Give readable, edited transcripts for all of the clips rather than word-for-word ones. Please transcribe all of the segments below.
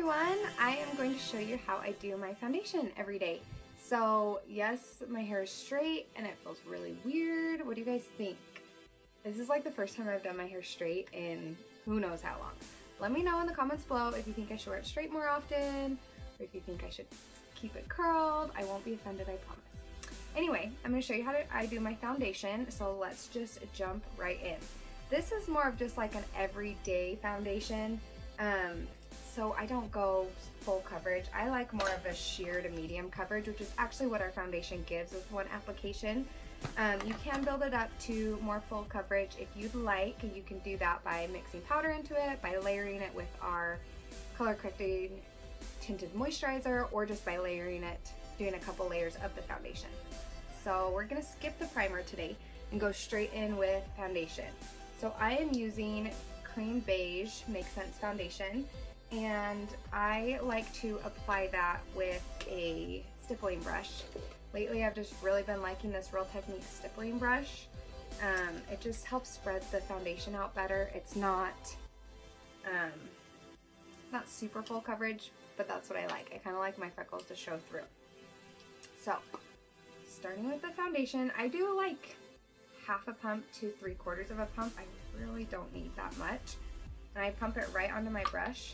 everyone, I am going to show you how I do my foundation every day. So yes, my hair is straight and it feels really weird. What do you guys think? This is like the first time I've done my hair straight in who knows how long. Let me know in the comments below if you think I should wear it straight more often or if you think I should keep it curled. I won't be offended, I promise. Anyway, I'm going to show you how I do my foundation, so let's just jump right in. This is more of just like an everyday foundation. So I don't go full coverage. I like more of a sheer to medium coverage, which is actually what our foundation gives with one application. You can build it up to more full coverage if you'd like. You can do that by mixing powder into it, by layering it with our color correcting tinted moisturizer, or just by layering it, doing a couple layers of the foundation. So we're gonna skip the primer today and go straight in with foundation. So I am using cream beige makesense foundation, and I like to apply that with a stippling brush. Lately I've just really been liking this Real Technique stippling brush. It just helps spread the foundation out better. It's not super full coverage, but that's what I like. I kind of like my freckles to show through. So starting with the foundation, I do like half a pump to 3/4 of a pump. I really don't need that much. And I pump it right onto my brush.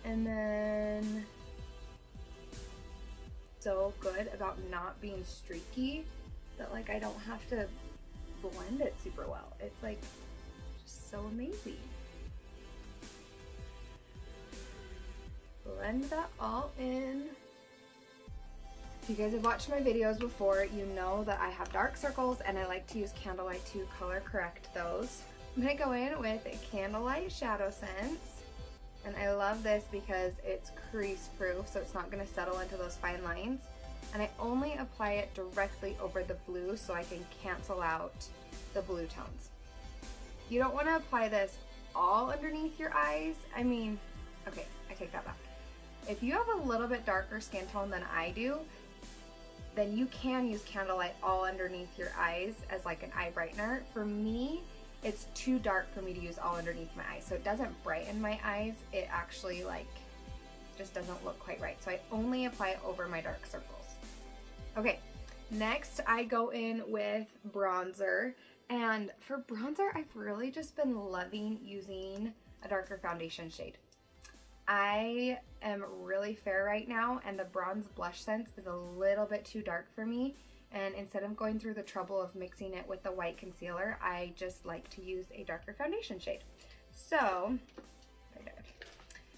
And then, so good about not being streaky that like I don't have to blend it super well. It's like just so amazing. Blend that all in. If you guys have watched my videos before, you know that I have dark circles and I like to use candlelight to color correct those. I'm gonna go in with a candlelight shadowsense. And I love this because it's crease proof, so it's not gonna settle into those fine lines. And I only apply it directly over the blue so I can cancel out the blue tones. You don't wanna apply this all underneath your eyes. I mean, okay, I take that back. If you have a little bit darker skin tone than I do, then you can use candlelight all underneath your eyes as like an eye brightener. For me, it's too dark for me to use all underneath my eyes, so it doesn't brighten my eyes. It actually like just doesn't look quite right. So I only apply it over my dark circles. Okay, next I go in with bronzer, and for bronzer I've really just been loving using a darker foundation shade. I am really fair right now, and the bronze blushsense is a little bit too dark for me. And instead of going through the trouble of mixing it with the white concealer, I just like to use a darker foundation shade. So,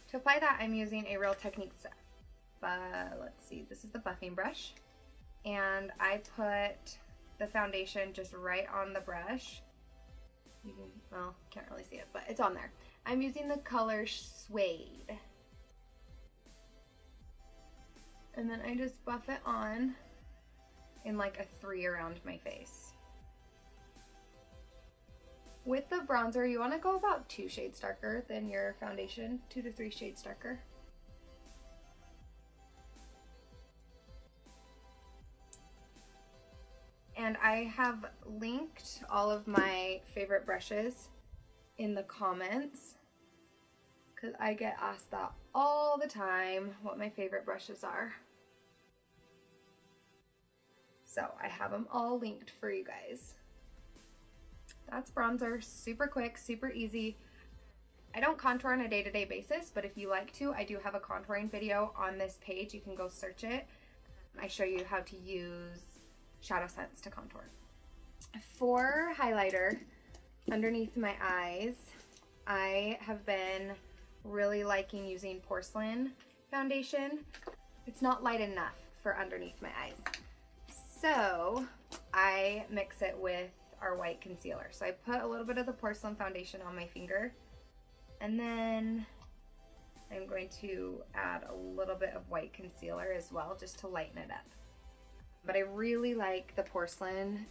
to apply that, I'm using a Real Technique, let's see, this is the buffing brush. And I put the foundation just right on the brush. You can, well, can't really see it, but it's on there. I'm using the color Suede. And then I just buff it on in like a 3 around my face. With the bronzer, you want to go about 2 shades darker than your foundation, 2 to 3 shades darker. And I have linked all of my favorite brushes in the comments because I get asked that all the time, what my favorite brushes are. So I have them all linked for you guys. That's bronzer, super quick, super easy. I don't contour on a day-to-day basis, but if you like to, I do have a contouring video on this page. You can go search it. I show you how to use shadowsense to contour. For highlighter underneath my eyes, I have been really liking using porcelain foundation. It's not light enough for underneath my eyes. So I mix it with our white concealer. So I put a little bit of the porcelain foundation on my finger, and then I'm going to add a little bit of white concealer as well, just to lighten it up. But I really like the porcelain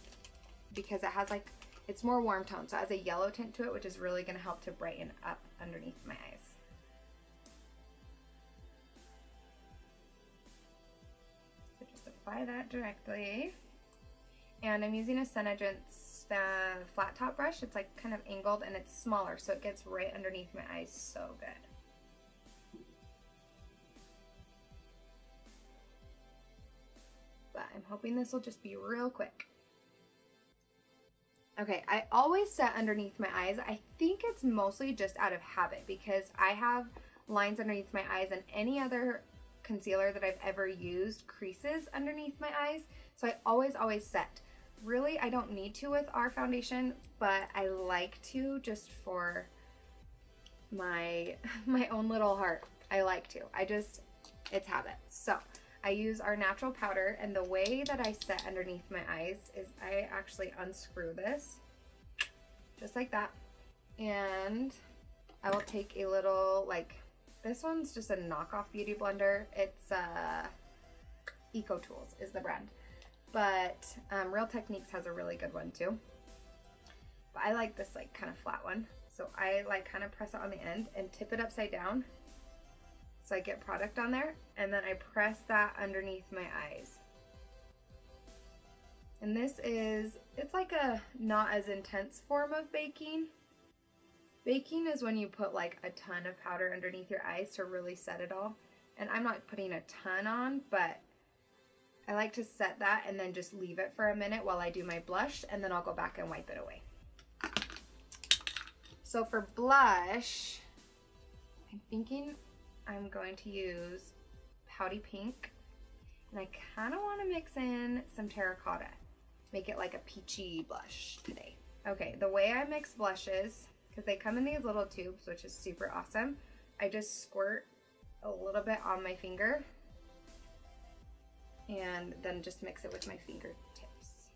because it has like, it's more warm tone, so it has a yellow tint to it, which is really gonna help to brighten up underneath my eyes. So just apply that directly. And I'm using a Senegence flat top brush. It's like kind of angled and it's smaller, so it gets right underneath my eyes so good. hoping this will just be real quick. Okay, I always set underneath my eyes. I think it's mostly just out of habit because I have lines underneath my eyes, and any other concealer that I've ever used creases underneath my eyes. So I always set. Really, I don't need to with our foundation, but I like to just for my own little heart. I like to. It's habit. So I use our natural powder, and the way that I set underneath my eyes is I actually unscrew this just like that, and I will take a little, like, this one's just a knockoff beauty blender. It's Eco Tools is the brand, but Real Techniques has a really good one too, but I like this like kind of flat one. So I like kind of press it on the end and tip it upside down so I get product on there, and then I press that underneath my eyes. And this is, it's like a not as intense form of baking. Baking is when you put like a ton of powder underneath your eyes to really set it all. And I'm not putting a ton on, but I like to set that and then just leave it for a minute while I do my blush, and then I'll go back and wipe it away. So for blush, I'm thinking I'm going to use Pouty Pink, and I kind of want to mix in some terracotta, make it like a peachy blush today. Okay, the way I mix blushes, because they come in these little tubes, which is super awesome, I just squirt a little bit on my finger and then just mix it with my fingertips.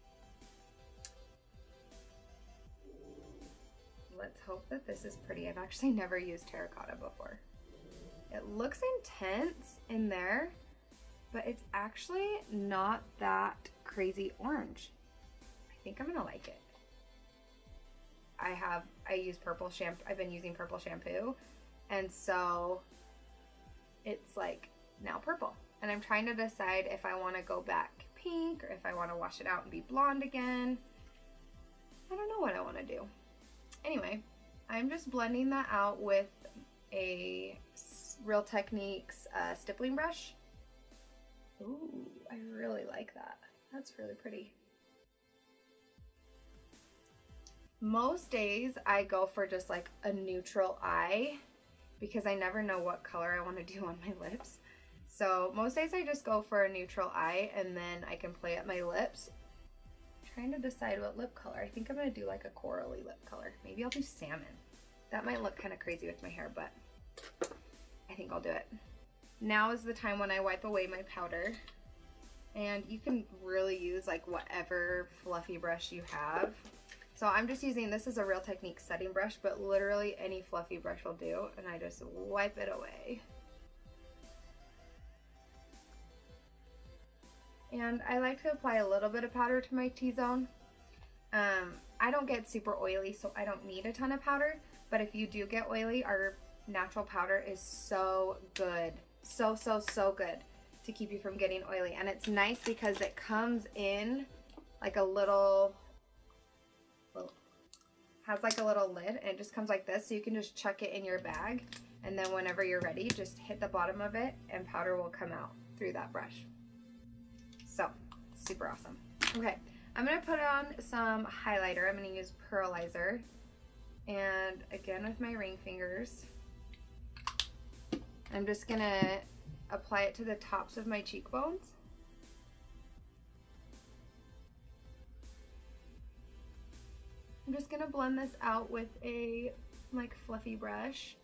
Let's hope that this is pretty. I've actually never used terracotta before. It looks intense in there, but it's actually not that crazy orange. I think I'm gonna like it. I use purple shampoo. I've been using purple shampoo, and so it's like now purple. And I'm trying to decide if I want to go back pink or if I want to wash it out and be blonde again. I don't know what I want to do. Anyway, I'm just blending that out with a Real Techniques stippling brush. Ooh, I really like that. That's really pretty. Most days I go for just like a neutral eye because I never know what color I want to do on my lips. So most days I just go for a neutral eye, and then I can play up my lips. I'm trying to decide what lip color. I think I'm going to do like a corally lip color. Maybe I'll do salmon. That might look kind of crazy with my hair, but I think I'll do it. Now is the time when I wipe away my powder. And you can really use like whatever fluffy brush you have. So I'm just using, this is a Real Techniques setting brush, but literally any fluffy brush will do. And I just wipe it away. And I like to apply a little bit of powder to my T-zone. I don't get super oily, so I don't need a ton of powder. But if you do get oily, our natural powder is so good. So good to keep you from getting oily. And it's nice because it comes in like a little, has like a little lid, and it just comes like this. So you can just chuck it in your bag. And then whenever you're ready, just hit the bottom of it and powder will come out through that brush. So, super awesome. Okay, I'm going to put on some highlighter. I'm going to use pearlizer. And again with my ring fingers, I'm just going to apply it to the tops of my cheekbones. I'm just going to blend this out with a like fluffy brush.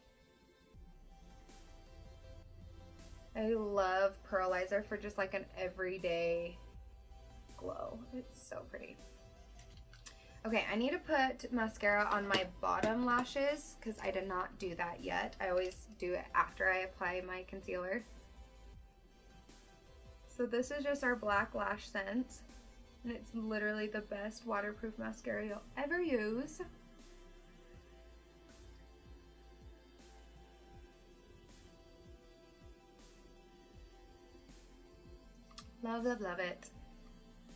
I love pearlizer for just like an everyday glow. It's so pretty. Okay, I need to put mascara on my bottom lashes because I did not do that yet. I always do it after I apply my concealer. So this is just our black lash sense, and it's literally the best waterproof mascara you'll ever use. Love, love, love it.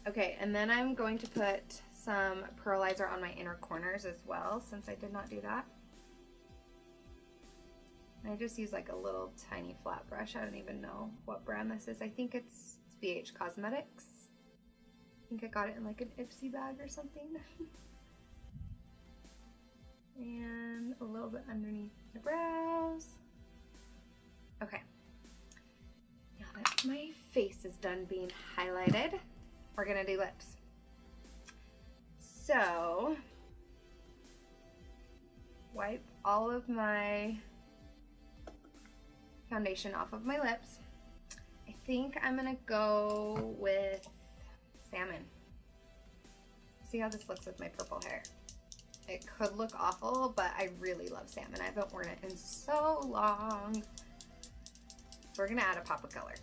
Okay, and then I'm going to put some pearlizer on my inner corners as well, since I did not do that. I just use like a little tiny flat brush. I don't even know what brand this is. I think it's BH Cosmetics. think I got it in like an Ipsy bag or something. And a little bit underneath the brows. Okay. Now that my face is done being highlighted, we're gonna do lips. So, wipe all of my foundation off of my lips. I think I'm gonna go with salmon. See how this looks with my purple hair. It could look awful, but I really love salmon. I haven't worn it in so long. So we're gonna add a pop of color.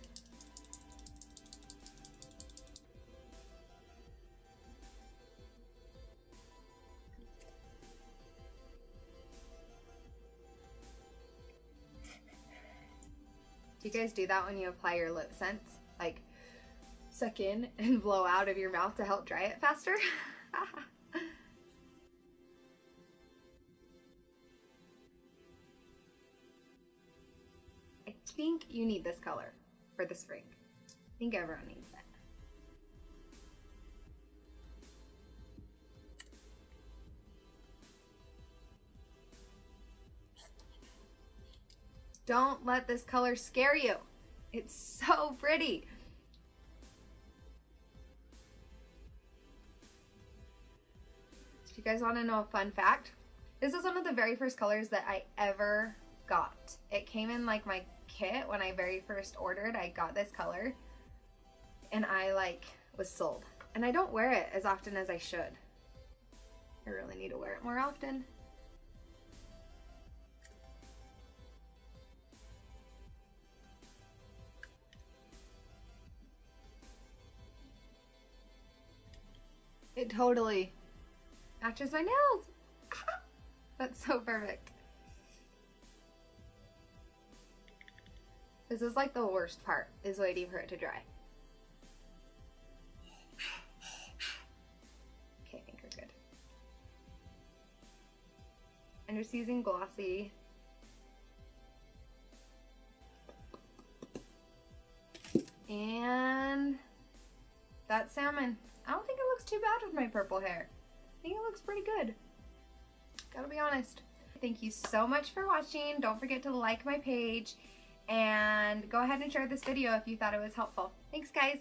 Do you guys do that when you apply your lipsense? Like, suck in and blow out of your mouth to help dry it faster? I think you need this color for the spring. I think everyone needs it. Don't let this color scare you. It's so pretty. Do you guys want to know a fun fact? This is one of the very first colors that I ever got. It came in like my kit when I very first ordered. I got this color and I like was sold. And I don't wear it as often as I should. I really need to wear it more often. It totally matches my nails. That's so perfect. This is like the worst part, is waiting for it to dry. Okay, I think we're good. I'm just using glossy. And that's salmon. I don't think it looks too bad with my purple hair. I think it looks pretty good. Gotta be honest. Thank you so much for watching. Don't forget to like my page and go ahead and share this video if you thought it was helpful. Thanks, guys.